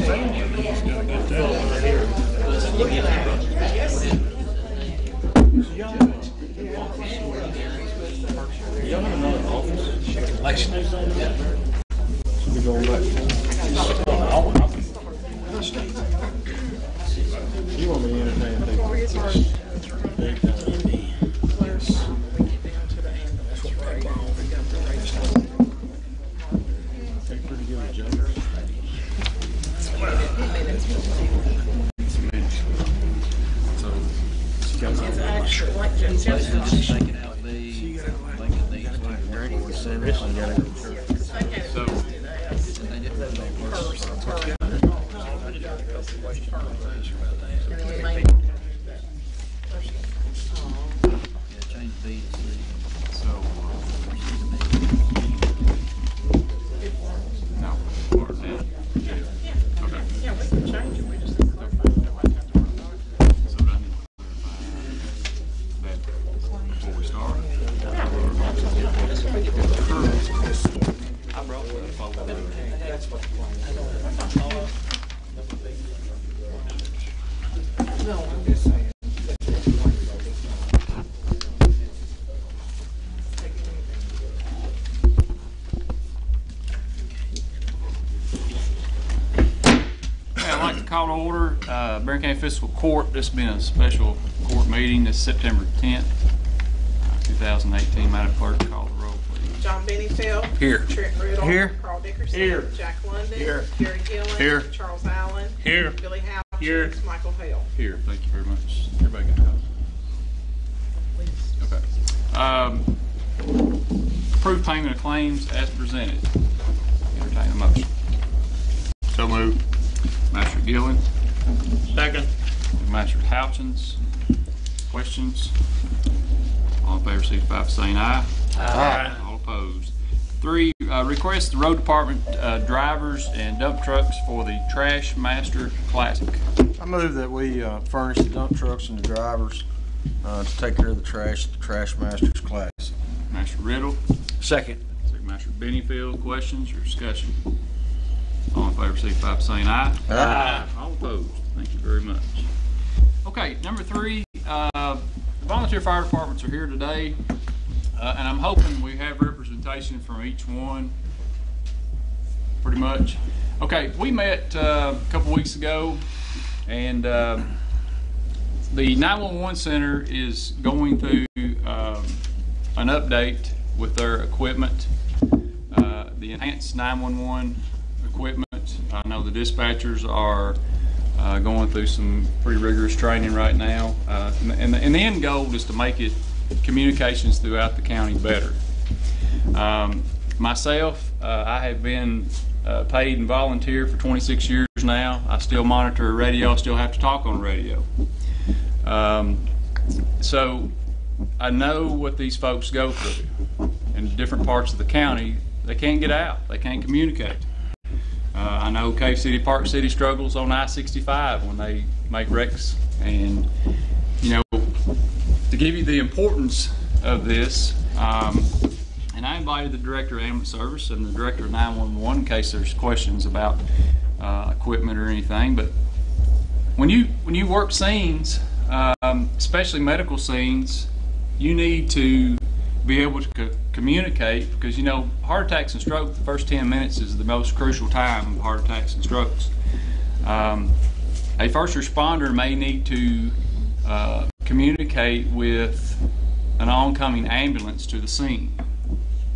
Y'all have another office? Election. Should be going back. You want me to entertain things? Pretty good, Joe. So, she got Call to order Barren County Fiscal Court. This has been a special court meeting. This is September 10th, 2018. Madam Clerk, call the roll, please. John Bennyfield. Here. Trent Riddle. Here. Carl Dickerson. Here. Jack London. Here. Gary Gillen. Here. Charles Allen. Here. Billy Houch. Here. Michael Hale. Here. Thank you very much. Everybody got a copy? Okay. Approved payment of claims as presented. Entertain a motion. So moved. Master Gillen. Second. Master Houchins. Questions? All in favor, signify by saying aye. Aye. All opposed. 3, request the road department drivers and dump trucks for the Trash Master Classic. I move that we furnish the dump trucks and the drivers to take care of the Trash Masters Classic. Master Riddle. Second. Master Bennyfield. Questions or discussion? All in favor, signify by saying aye. Aye. All opposed. Thank you very much. Okay, number 3, volunteer fire departments are here today, and I'm hoping we have representation from each one, pretty much. Okay, we met a couple weeks ago, and the 911 center is going through an update with their equipment, the enhanced 911 equipment. I know the dispatchers are going through some pretty rigorous training right now, and the end goal is to make it communications throughout the county better. Myself, I have been paid and volunteer for 26 years now. I still monitor a radio, I still have to talk on radio. So I know what these folks go through in different parts of the county. They can't get out, they can't communicate. I know Cave City, Park City struggles on I-65 when they make wrecks, and you know, to give you the importance of this, and I invited the Director of Ambulance Service and the Director of 911 in case there's questions about equipment or anything. But when you work scenes, especially medical scenes, you need to be able to communicate, because you know, heart attacks and stroke, the first 10 minutes is the most crucial time of heart attacks and strokes. A first responder may need to communicate with an oncoming ambulance to the scene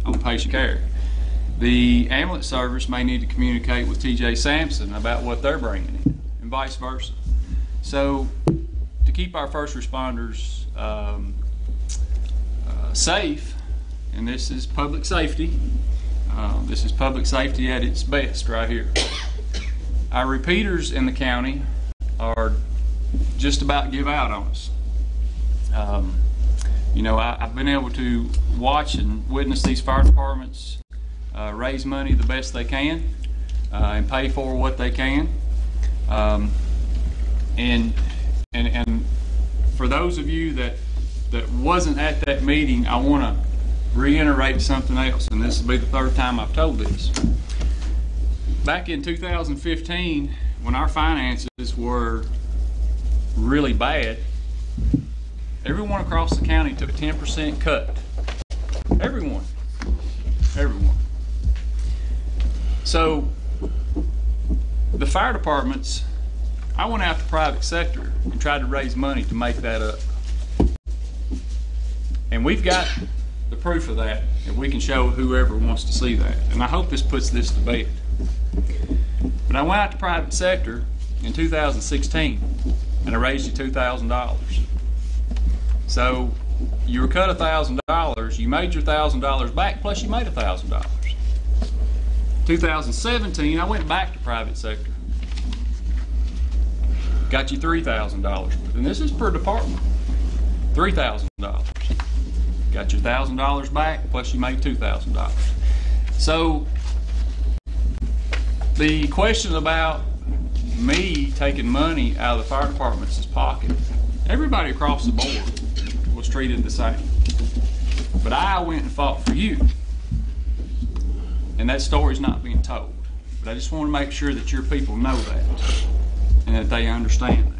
on patient care. The ambulance service may need to communicate with TJ Sampson about what they're bringing in, and vice versa. So to keep our first responders safe, and this is public safety. This is public safety at its best right here. Our repeaters in the county are just about give out on us. You know, I've been able to watch and witness these fire departments raise money the best they can and pay for what they can. And for those of you that wasn't at that meeting, I want to reiterate something else, and this will be the third time I've told this. Back in 2015, when our finances were really bad, everyone across the county took a 10% cut. Everyone. So the fire departments, I went out to the private sector and tried to raise money to make that up. And we've got the proof of that, and we can show whoever wants to see that. And I hope this puts this to bed. But I went out to the private sector in 2016 and I raised you $2,000. So you were cut $1,000, you made your $1,000 back, plus you made $1,000. 2017, I went back to private sector. Got you $3,000, and this is per department. $3,000. Got your $1,000 back, plus you made $2,000. So the question about me taking money out of the fire department's pocket, everybody across the board was treated the same. But I went and fought for you. And that story's not being told. But I just want to make sure that your people know that and that they understand that.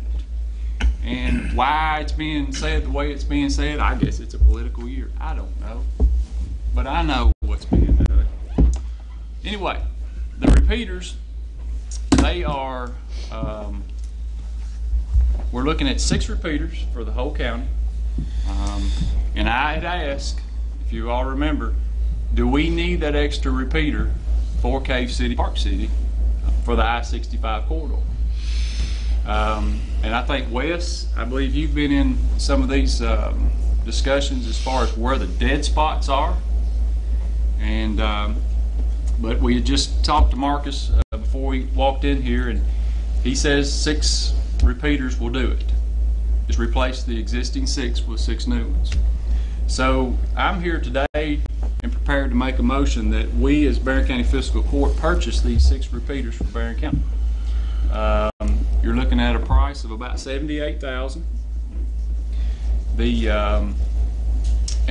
And why it's being said the way it's being said, I guess it's a political year. I don't know. But I know what's being done. Anyway, the repeaters, they are, we're looking at 6 repeaters for the whole county. And I had asked, if you all remember, do we need that extra repeater for Cave City, Park City, for the I-65 corridor? And I think, Wes, I believe you've been in some of these discussions as far as where the dead spots are. And but we had just talked to Marcus before we walked in here, and he says 6 repeaters will do it. Just replace the existing 6 with 6 new ones. So I'm here today and prepared to make a motion that we as Barren County Fiscal Court purchase these 6 repeaters for Barren County. You're looking at a price of about $78,000.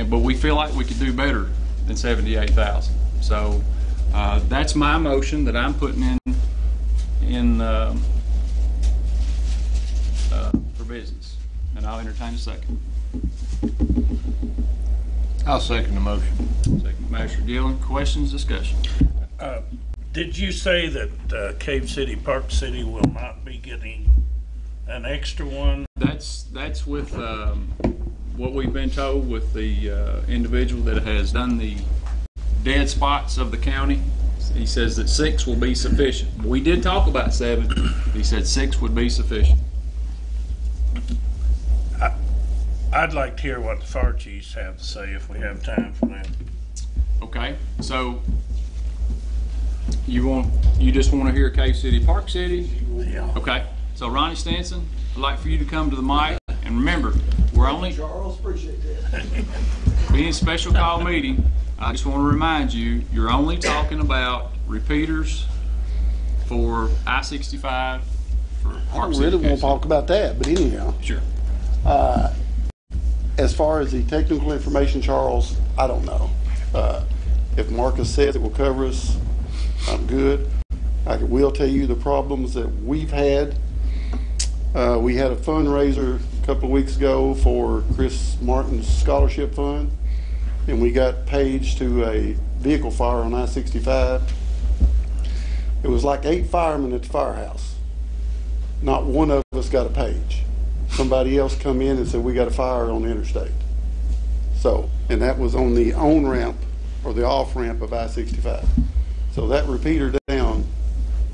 But we feel like we could do better than $78,000. So that's my motion that I'm putting in for business, and I'll entertain a second. I'll second the motion. Second, Master Dillon. Questions, discussion? Did you say that Cave City, Park City will not be getting an extra one? That's with what we've been told with the individual that has done the dead spots of the county. He says that 6 will be sufficient. We did talk about 7. He said 6 would be sufficient. I'd like to hear what the fire chiefs have to say if we have time for that. Okay, so you just want to hear Cave City, Park City? Yeah. Okay, so Ronnie Stanson, I'd like for you to come to the mic, and remember, we're only, Charles, appreciate that. being a special call meeting, I just want to remind you, you're only talking about repeaters for I-65, for I Park don't City. really want to talk about that, but anyhow, Sure. as far as the technical information, Charles, I don't know. If Marcus says it will cover us, I'm good. I will tell you the problems that we've had. We had a fundraiser a couple of weeks ago for Chris Martin's scholarship fund, and we got paged to a vehicle fire on I-65. It was like 8 firemen at the firehouse. Not one of us got a page. Somebody else come in and said, we got a fire on the interstate. So, and that was on the on-ramp or the off-ramp of I-65. So that repeater down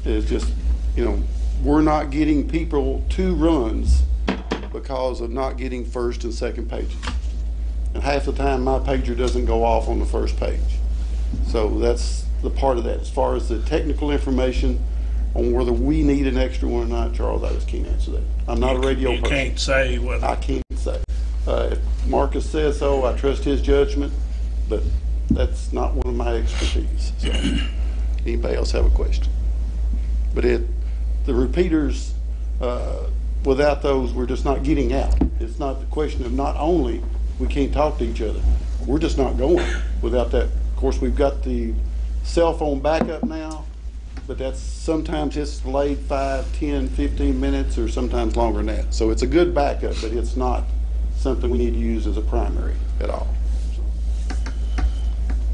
is just, we're not getting people to runs because of not getting first and second pages. And half the time my pager doesn't go off on the first page. So that's the part of that. As far as the technical information on whether we need an extra one or not, Charles, I just can't answer that. I'm not a radio person. You can't say whether. I can't say. If Marcus says so, I trust his judgment, but that's not one of my expertise. So, anybody else have a question? But the repeaters, without those, we're just not getting out. It's not the question of not only we can't talk to each other, we're just not going without that. Of course, we've got the cell phone backup now, but that's sometimes it's delayed 5, 10, 15 minutes, or sometimes longer than that. So it's a good backup, but it's not something we need to use as a primary at all.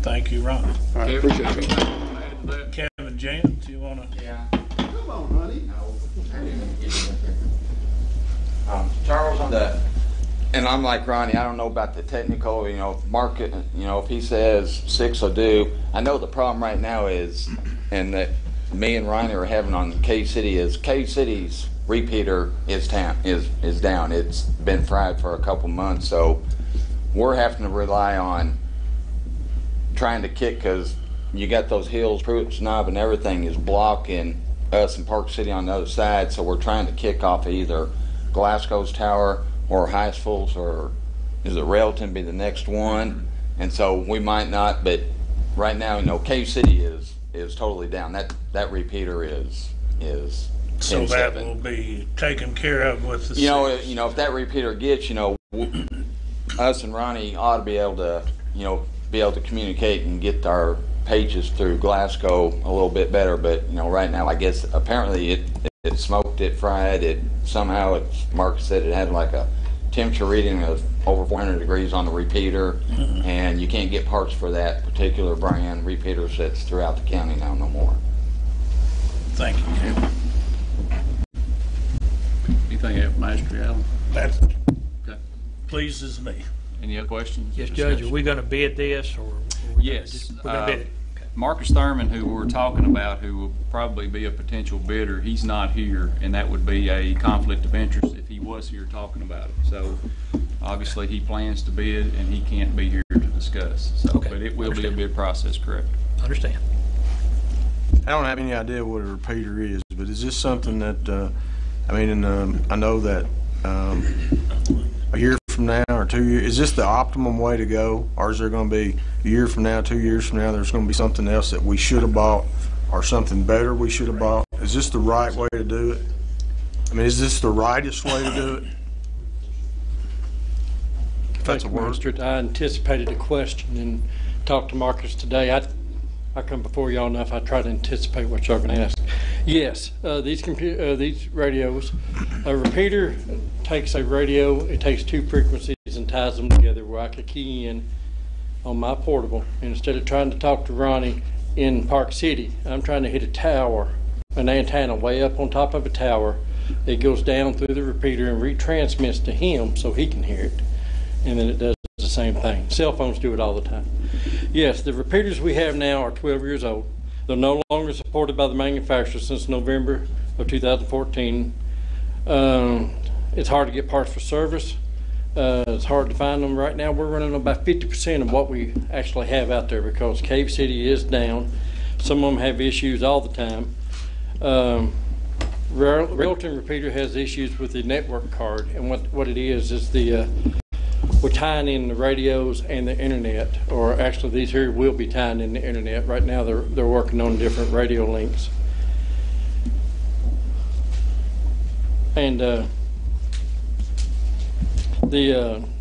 Thank you, Ron. All right, appreciate it. Add to that. Kevin Jans, you wanna? Yeah. Come on, honey. Charles, and I'm like Ronnie, I don't know about the technical, market, if he says 6 will do. I know the problem right now is, and that me and Ronnie are having on Cave City is Cave City's repeater is down. It's been fried for a couple months, so we're having to rely on trying to kick, because you got those hills, Pruitt's Knob and everything is blocking us in Park City on the other side, so we're trying to kick off either Glasgow's tower or Heisful's, or is it Railton be the next one? And so we might not, but right now, Cave City is totally down. That repeater is So that 10-7. will be taken care of with the. If that repeater gets, us and Ronnie ought to be able to communicate and get our pages through Glasgow a little bit better. But right now, I guess apparently it smoked, it fried, it somehow. Mark said it had like a temperature reading of over 400 degrees on the repeater, and you can't get parts for that particular brand repeater that's throughout the county now no more. Thank you, Kevin. Anything else, Master Allen? That Okay. pleases me. Any other questions? Yes, Judge, are we going to bid this, or? Yes. We're going to bid it. Okay. Marcus Thurman, who we're talking about, who will probably be a potential bidder, he's not here, and that would be a conflict of interest if he was here talking about it. So obviously he plans to bid, and he can't be here to discuss. So, Okay. but it will be a Understand. bid process, correct? Understand. I don't have any idea what a repeater is, but is this something that, I know that a year from now or 2 years, is this the optimum way to go? Or is there going to be a year from now, 2 years from now, there's going to be something else that we should have bought or something better we should have bought? Is this the right way to do it? Is this the rightest way to do it? If that's a Thank you, word. Magistrate. I anticipated a question and talked to Marcus today. I come before y'all enough. I try to anticipate what y'all gonna ask. Yes, these radios, a repeater takes a radio, it takes two frequencies and ties them together where I could key in on my portable. And instead of trying to talk to Ronnie in Park City, I'm trying to hit a tower, an antenna way up on top of a tower. It goes down through the repeater and retransmits to him so he can hear it. And then it does the same thing. Cell phones do it all the time. Yes, the repeaters we have now are 12 years old. They're no longer supported by the manufacturer since November of 2014. It's hard to get parts for service. It's hard to find them right now. We're running about 50% of what we actually have out there because Cave City is down. Some of them have issues all the time. Railton repeater has issues with the network card, and what it is we're tying in the radios and the internet, or actually these here will be tying in the internet. Right now they're working on different radio links. And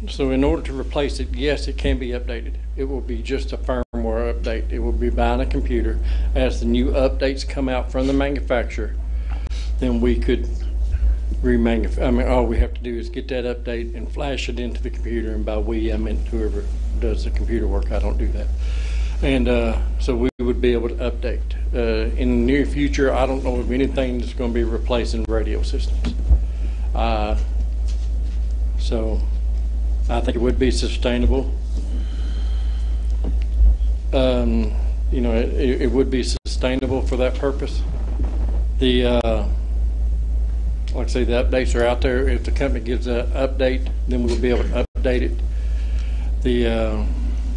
so in order to replace it, yes, it can be updated. It will be just a firmware update. It will be buying a computer. As the new updates come out from the manufacturer, then we could all we have to do is get that update and flash it into the computer, and by we I meant whoever does the computer work. I don't do that. And so we would be able to update. In the near future, I don't know of anything that's going to be replacing radio systems. So I think it would be sustainable. It would be sustainable for that purpose. Like I say, the updates are out there. If the company gives an update, then we'll be able to update it.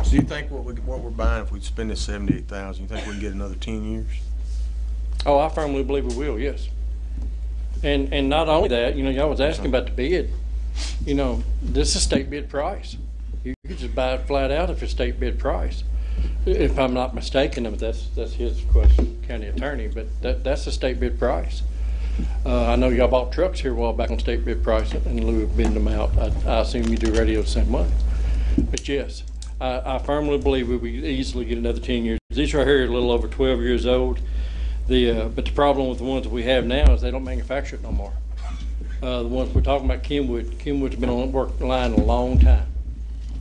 So you think what we're buying, if we spend this $78,000, you think we can get another 10 years? Oh, I firmly believe we will, yes. And not only that, y'all was asking about the bid. This is state bid price. You could just buy it flat out if it's state bid price. If I'm not mistaken, that's his question, county attorney, but that's the state bid price. I know y'all bought trucks here a while back on state bid price in lieu of bidding them out. I assume you do radio the same way. But yes, I firmly believe we will easily get another 10 years. These right here are a little over 12 years old. But the problem with the ones that we have now is they don't manufacture it no more. The ones we're talking about, Kenwood's been on the work line a long time.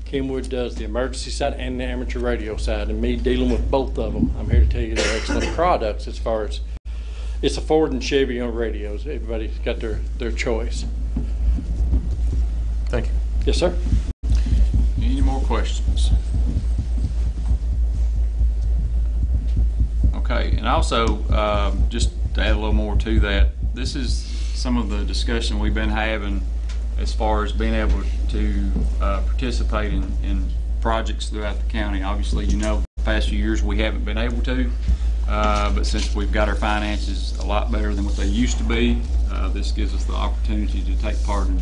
Kenwood does the emergency side and the amateur radio side, and me dealing with both of them, I'm here to tell you they're excellent products as far as it's a Ford and Chevy on radios. Everybody's got their choice. Thank you. Yes, sir. Any more questions? Okay, and also, just to add a little more to that, this is some of the discussion we've been having as far as being able to participate in projects throughout the county. Obviously, you know, the past few years we haven't been able to, but since we've got our finances a lot better than what they used to be, this gives us the opportunity to take part in.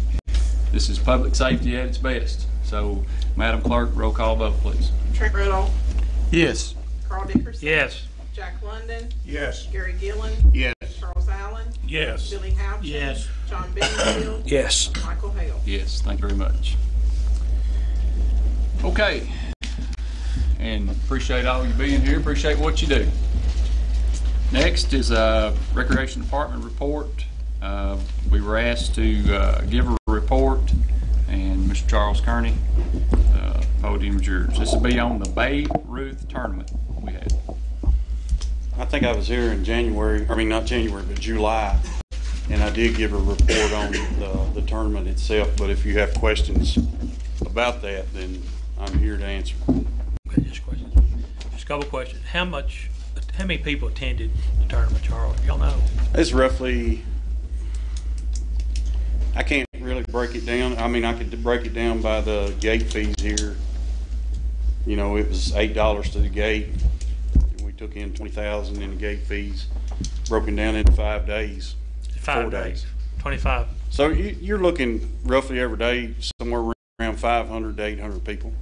This is public safety at its best. So, Madam Clerk, roll call vote, please. Trent Riddle, Yes. Carl Dickerson. Yes. Jack London, Yes. Gary Gillen, Yes. Charles Allen, Yes. Billy Houchin. Yes. John Bedingfield. Yes. Michael Hale. Yes, thank you very much. Okay, and appreciate all you being here, appreciate what you do. Next is a Recreation Department report. We were asked to give a report, and Mr. Charles Kearney, podium is yours. This will be on the Babe Ruth tournament we had. I think I was here in January, I mean, not January, but July, and I did give a report on the tournament itself, but if you have questions about that, then I'm here to answer. Okay, just questions. Just a couple questions. How many people attended the tournament, Charles? Y'all know? It's roughly, I can't really break it down. I mean, I could break it down by the gate fees here. You know, it was $8 to the gate. We took in $20,000 in the gate fees, broken down into 5 days. 5 days. 25. So you're looking roughly every day somewhere around 500 to 800 people.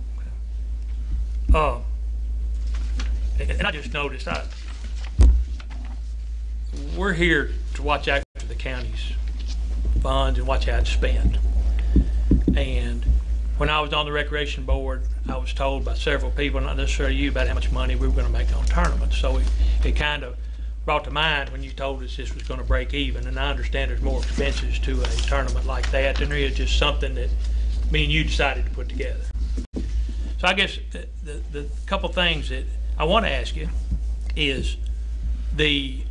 And I just noticed, we're here to watch after the county's funds and watch how it's spent. And when I was on the recreation board, I was told by several people, not necessarily you, about how much money we were going to make on tournaments. So it kind of brought to mind when you told us this was going to break even. And I understand there's more expenses to a tournament like that than there is just something that me and you decided to put together. So I guess the couple things that I want to ask you is the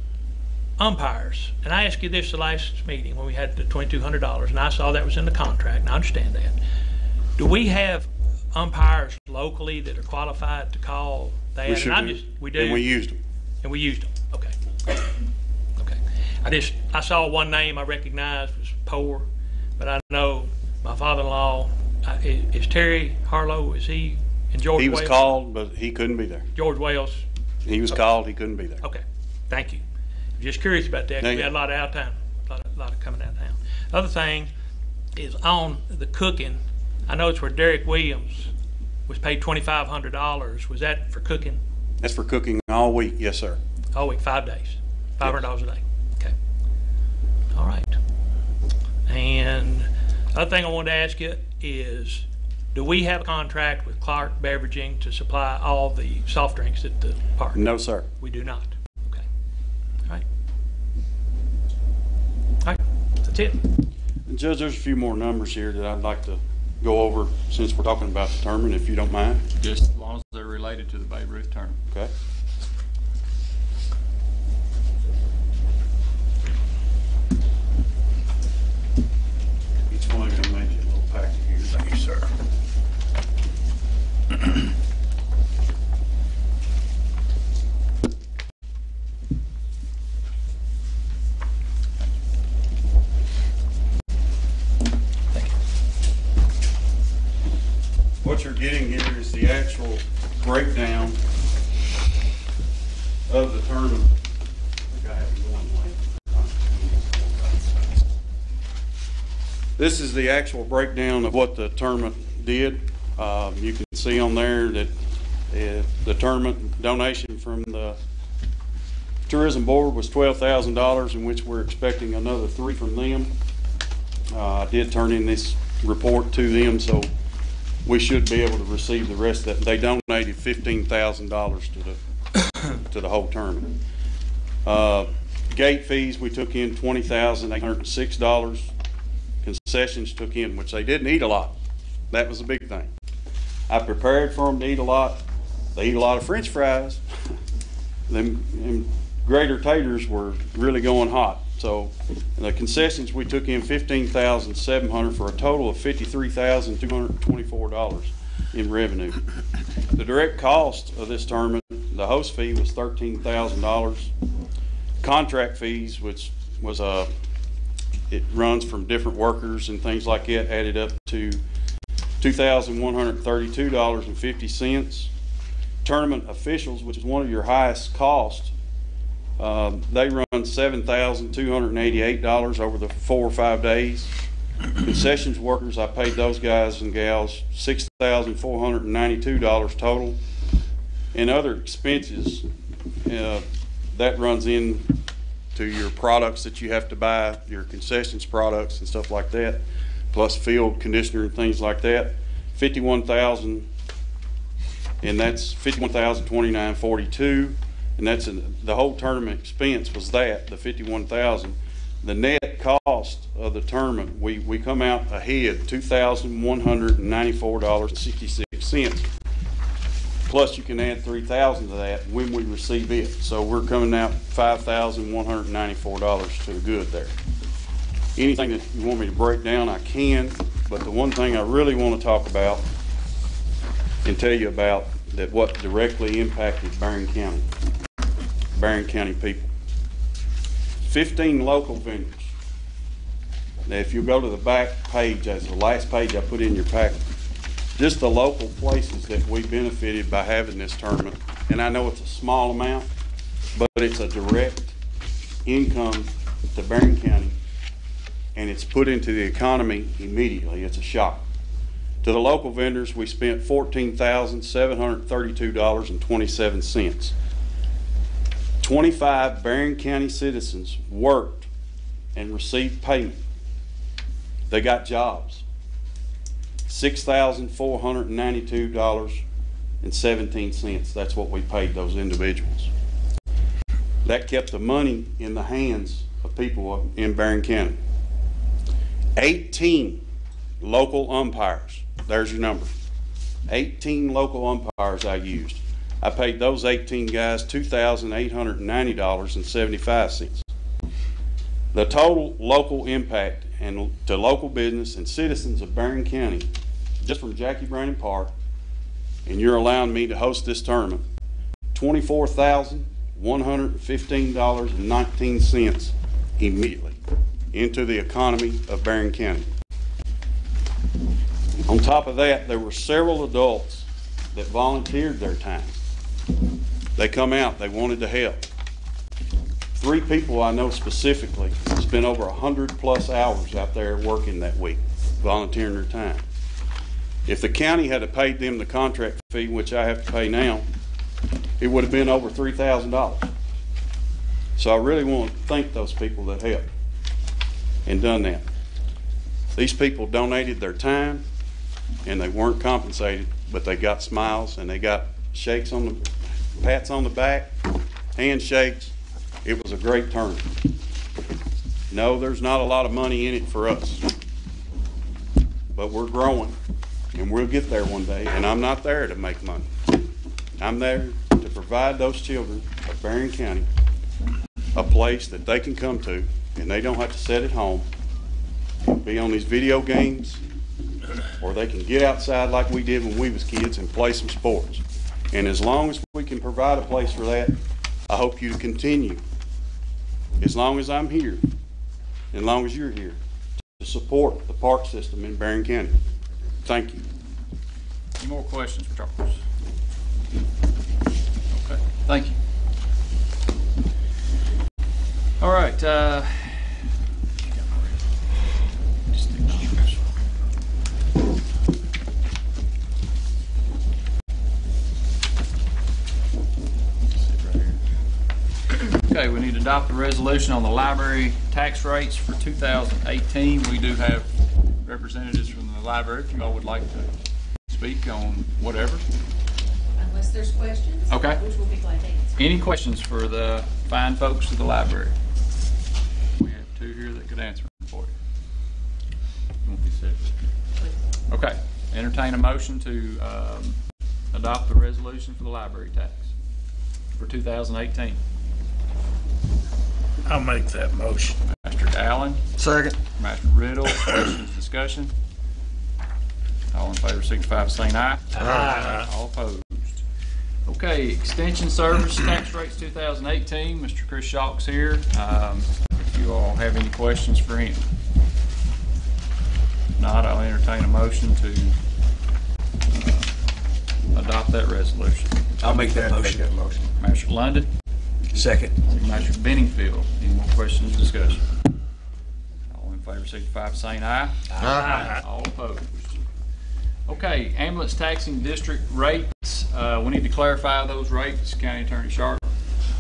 umpires. And I asked you this the last meeting when we had the $2,200, and I saw that was in the contract, and I understand that. Do we have umpires locally that are qualified to call that? We sure do. We do. And we used them. And we used them. Okay. Okay. I saw one name I recognized was Poor, but I know my father-in-law is Terry Harlow. Is he in George? He was Wales? called, but he couldn't be there. George Wales. He was called, he couldn't be there. Okay. Thank you. I'm just curious about that. 'Cause we had a lot of out of town, a lot of coming out of town. Other thing is on the cooking. I know it's where Derek Williams was paid $2,500. Was that for cooking? That's for cooking all week, yes, sir. All week, 5 days, $500 a day. Okay. All right. And the other thing I wanted to ask you is, do we have a contract with Clark Beveraging to supply all the soft drinks at the park? No, sir. We do not. Okay. All right. All right. That's it. And Judge, there's a few more numbers here that I'd like to go over since we're talking about the tournament, if you don't mind. Just as long as they're related to the Babe Ruth tournament. Okay. Each one of them made you a little packet here. Thank you, sir. What you're getting here is the actual breakdown of the tournament. I think I have it going late. This is the actual breakdown of what the tournament did. You can see on there that the tournament donation from the Tourism Board was $12,000, in which we're expecting another $3,000 from them. I did turn in this report to them, so we should be able to receive the rest of that. They donated $15,000 to the whole tournament. Gate fees, we took in $20,806. Concessions took in, which they didn't eat a lot. That was a big thing. I prepared for them to eat a lot. They eat a lot of French fries. them grater taters were really going hot. So the concessions, we took in $15,700 for a total of $53,224 in revenue. The direct cost of this tournament, the host fee was $13,000. Contract fees, which was it runs from different workers and things like that, added up to $2,132.50. Tournament officials, which is one of your highest costs, they run $7,288 over the 4 or 5 days. Concessions workers, I paid those guys and gals $6,492 total. And other expenses, that runs in to your products that you have to buy, your concessions products and stuff like that, plus field conditioner and things like that. $51,000, and that's $51,029.42, and that's the whole tournament expense was that, the $51,000. The net cost of the tournament, we come out ahead $2,194.66. Plus you can add $3,000 to that when we receive it. So we're coming out $5,194 to the good there. Anything that you want me to break down, I can, but the one thing I really want to talk about and tell you about that what directly impacted Barren County people. 15 local vendors. Now if you go to the back page, as the last page I put in your packet, just the local places that we benefited by having this tournament, and I know it's a small amount, but it's a direct income to Barren County, and it's put into the economy immediately. It's a shock. To the local vendors, we spent $14,732.27. 25 Barren County citizens worked and received payment. They got jobs. $6,492.17. That's what we paid those individuals. That kept the money in the hands of people in Barren County. 18 local umpires. There's your number. 18 local umpires I used. I paid those 18 guys $2,890.75. The total local impact and to local business and citizens of Barren County, just from Jackie Brandon Park, and you're allowing me to host this tournament, $24,115.19 immediately into the economy of Barren County. On top of that, there were several adults that volunteered their time. They come out, they wanted to help. 3 people I know specifically spent over 100+ hours out there working that week, volunteering their time. If the county had paid them the contract fee, which I have to pay now, it would have been over $3,000. So I really want to thank those people that helped and done that. These people donated their time and they weren't compensated, but they got smiles and they got shakes on the, pats on the back, handshakes. It was a great tournament. No, there's not a lot of money in it for us, but we're growing and we'll get there one day, and I'm not there to make money. I'm there to provide those children of Barren County a place that they can come to and they don't have to sit at home and be on these video games, or they can get outside like we did when we was kids and play some sports. And as long as we can provide a place for that, I hope you continue, as long as I'm here, as long as you're here, to support the park system in Barren County. Thank you. Any more questions for Charles? Okay, thank you. All right. Okay, we need to adopt a resolution on the library tax rates for 2018. We do have representatives from the library if you all would like to speak on whatever. I unless there's questions. Okay. Which we'll be glad to answer. Any questions for the fine folks of the library? We have two here that could answer them for you. Won't be said. Okay, entertain a motion to adopt the resolution for the library tax for 2018. I'll make that motion. Master Allen, Second. Master Riddle, questions, discussion? All in favor, signify by saying aye. Aye. All opposed. Okay, extension service tax rates 2018. Mr. Chris Shawk's here. If you all have any questions for him. If not, I'll entertain a motion to adopt that resolution. I'll make that motion. Master London, Second. Master Benningfield. Any more questions, discussion? All in favor, signify by saying aye. Aye. All opposed. Okay, ambulance taxing district rates. We need to clarify those rates. County Attorney Sharp.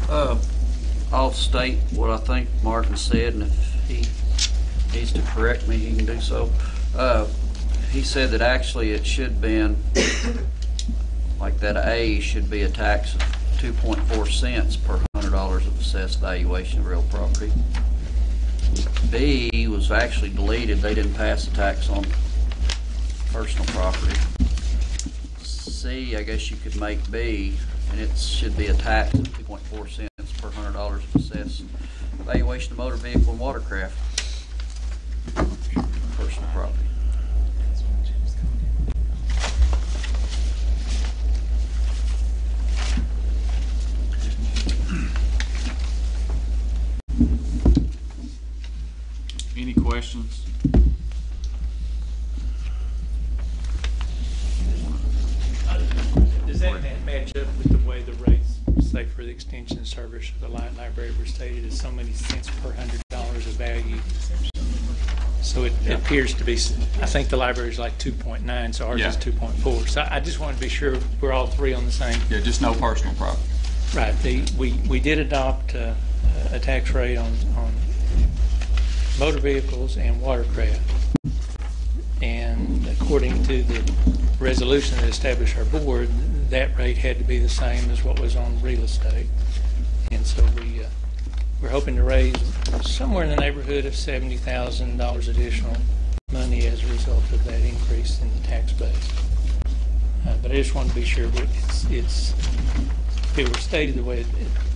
I'll state what I think Martin said, and if he needs to correct me, he can do so. He said that actually it should been, like that A should be a tax of 2.4 cents per $100 of assessed valuation of real property. B was actually deleted. They didn't pass the tax on personal property. C, I guess you could make B, and it should be a tax of 2.4 cents per $100 of assessed valuation of motor vehicle and watercraft. Personal property. Any questions? Does that match up with the way the rates, say for the extension service for the library were stated as so many cents per $100 of value? So it appears to be, I think the library is like 2.9, so ours is 2.4. So I just want to be sure we're all three on the same. Yeah, just no personal property. Right. We did adopt a tax rate on motor vehicles and watercraft. And according to the resolution that established our board, that rate had to be the same as what was on real estate. And so we're hoping to raise somewhere in the neighborhood of $70,000 additional money as a result of that increase in the tax base. But I just want to be sure that if it were stated the way it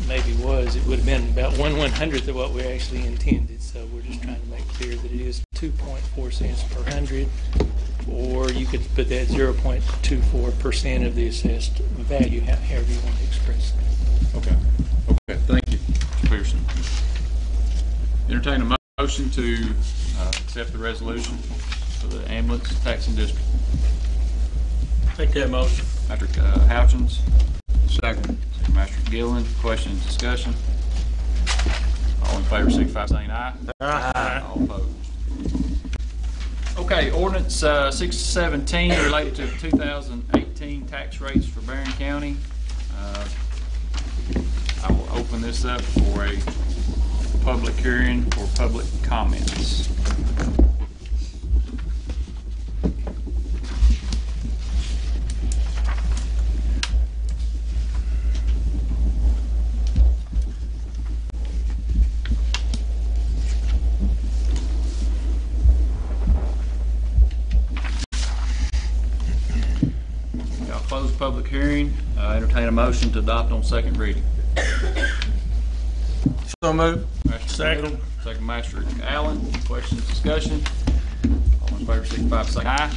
maybe was, it would have been about 1/100th of what we actually intended. So we're just trying to make clear that it is 2.4 cents per 100, or you could put that 0.24% of the assessed value, however you want to express it. Okay. Okay. Thank you, Mr. Pearson. Entertain a motion to accept the resolution for the ambulance taxing district. Make that motion. Master Houchins. Second. Master Gillen. Questions, discussion? All in favor, signify by saying aye. Aye. All opposed. Okay, ordinance 617 related to 2018 tax rates for Barren County. I will open this up for a public hearing for public comments. I'll close the public hearing. Entertain a motion to adopt on second reading. So moved. Second. Second, Master Allen. Questions, discussion? All in favor, signify by saying aye.